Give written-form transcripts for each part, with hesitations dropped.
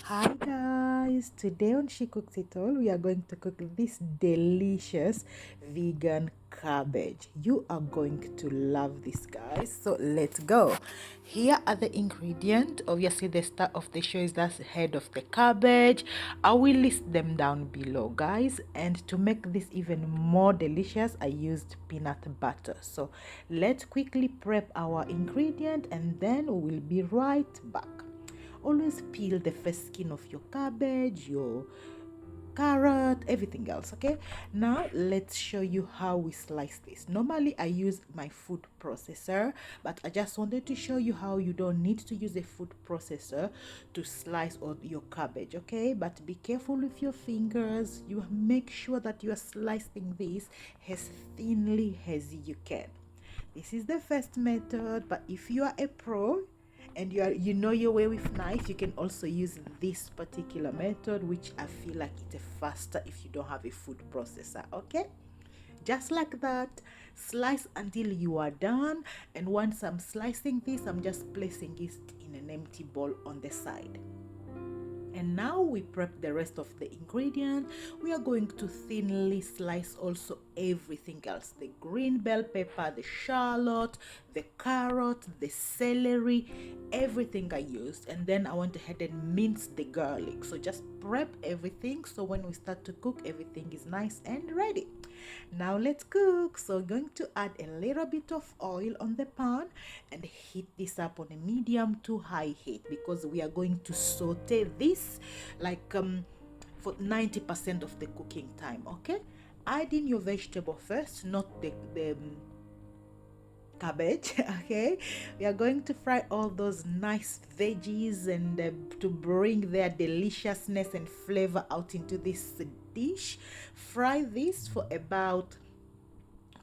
Hi guys, today on She Cooks It All, we are going to cook this delicious vegan cabbage. You are going to love this, guys. So let's go. Here are the ingredients. Obviously, the star of the show is that head of the cabbage. I will list them down below, guys. And to make this even more delicious, I used peanut butter. So let's quickly prep our ingredient and then we'll be right back. Always peel the first skin of your cabbage, your carrot, everything else. Okay, now let's show you how we slice this. Normally I use my food processor, but I just wanted to show you how you don't need to use a food processor to slice all your cabbage. Okay, but be careful with your fingers. You make sure that you are slicing this as thinly as you can. This is the first method, but if you are a pro and you know your way with knife, you can also use this particular method, which I feel like it's faster if you don't have a food processor. Okay, just like that, slice until you are done. And once I'm slicing this, I'm just placing it in an empty bowl on the side. And now we prep the rest of the ingredient. We are going to thinly slice also everything else: the green bell pepper, the shallot, the carrot, the celery, everything I used. And then I went ahead and minced the garlic. So just prep everything so when we start to cook, everything is nice and ready. Now let's cook. So going to add a little bit of oil on the pan and heat this up on a medium to high heat, because we are going to saute this like for 90% of the cooking time. Okay, add in your vegetable first, not the cabbage. Okay, we are going to fry all those nice veggies and to bring their deliciousness and flavor out into this dish. Fry this for about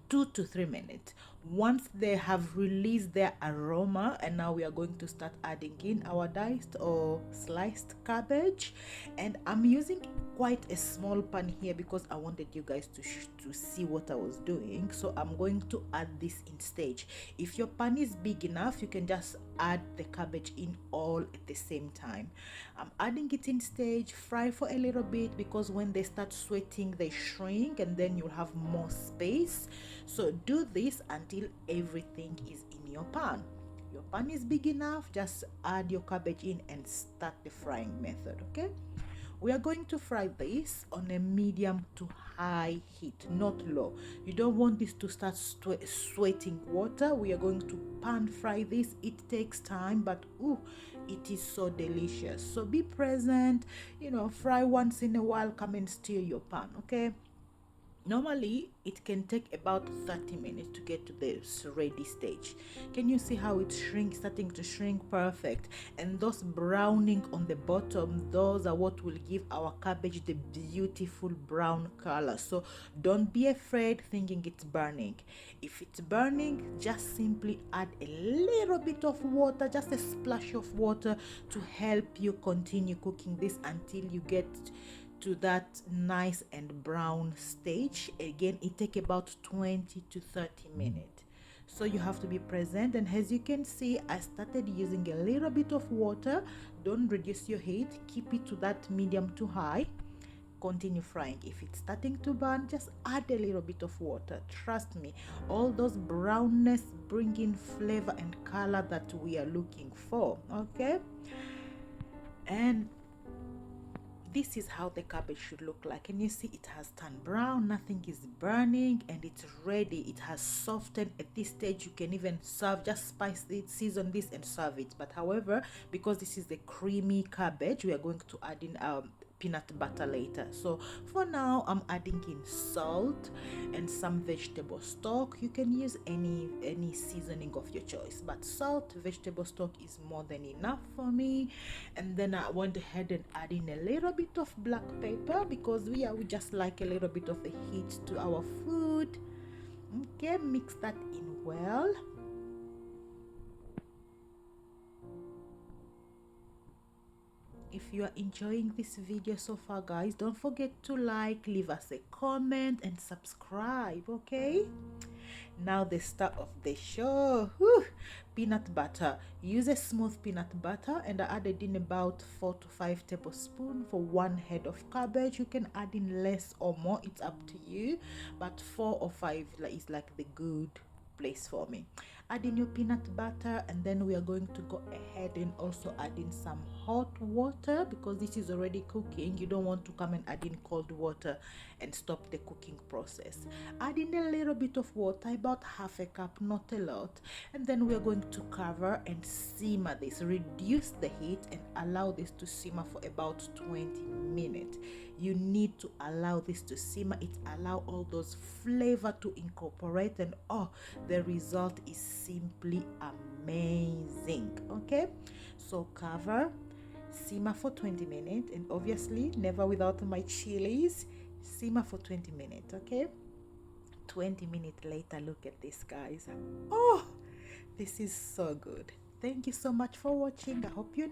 2 to 3 minutes. Once they have released their aroma, and now we are going to start adding in our diced or sliced cabbage. And I'm using quite a small pan here because I wanted you guys to see what I was doing. So I'm going to add this in stage. If your pan is big enough, you can just add the cabbage in all at the same time. I'm adding it in stage. Fry for a little bit, because when they start sweating they shrink and then you'll have more space. So do this until everything is in your pan. Your pan is big enough, just add your cabbage in and start the frying method. Okay, we are going to fry this on a medium to high heat, not low. You don't want this to start sweating water. We are going to pan fry this. It takes time, but ooh, it is so delicious. So be present, fry once in a while, come and stir your pan. Okay, normally it can take about 30 minutes to get to this ready stage. Can you see how it's starting to shrink? Perfect. And those browning on the bottom, those are what will give our cabbage the beautiful brown color. So don't be afraid thinking it's burning. If it's burning, just simply add a little bit of water, just a splash of water, to help you continue cooking this until you get to that nice and brown stage. Again, it takes about 20 to 30 minutes. So you have to be present. And as you can see, I started using a little bit of water. Don't reduce your heat, keep it to that medium to high. Continue frying. If it's starting to burn, just add a little bit of water. Trust me, all those brownness bring in flavor and color that we are looking for. Okay, and this is how the cabbage should look like. And you see it has turned brown, nothing is burning, and it's ready. It has softened. At this stage you can even serve, just spice it, season this and serve it. But however, because this is the creamy cabbage, we are going to add in peanut butter later. So for now, I'm adding in salt and some vegetable stock. You can use any seasoning of your choice, but salt, vegetable stock is more than enough for me. And then I went ahead and add in a little bit of black pepper, because we just like a little bit of a heat to our food. Okay, mix that in well. If you are enjoying this video so far, guys, don't forget to like, leave us a comment and subscribe, okay? Now the star of the show. Whew, peanut butter. Use a smooth peanut butter, and I added in about 4 to 5 tablespoons for 1 head of cabbage. You can add in less or more, it's up to you, but 4 or 5 is like the good place for me. Add in your peanut butter, and then we are going to go ahead and also add in some hot water because this is already cooking. You don't want to come and add in cold water and stop the cooking process. Add in a little bit of water, about half a cup, not a lot, and then we are going to cover and simmer this. Reduce the heat and allow this to simmer for about 20 minutes. You need to allow this to simmer. It allow all those flavor to incorporate, and oh, the result is simply amazing. Okay, so cover, simmer for 20 minutes, and obviously never without my chilies. Simmer for 20 minutes. Okay, 20 minutes later, look at this, guys. Oh, this is so good. Thank you so much for watching. I hope you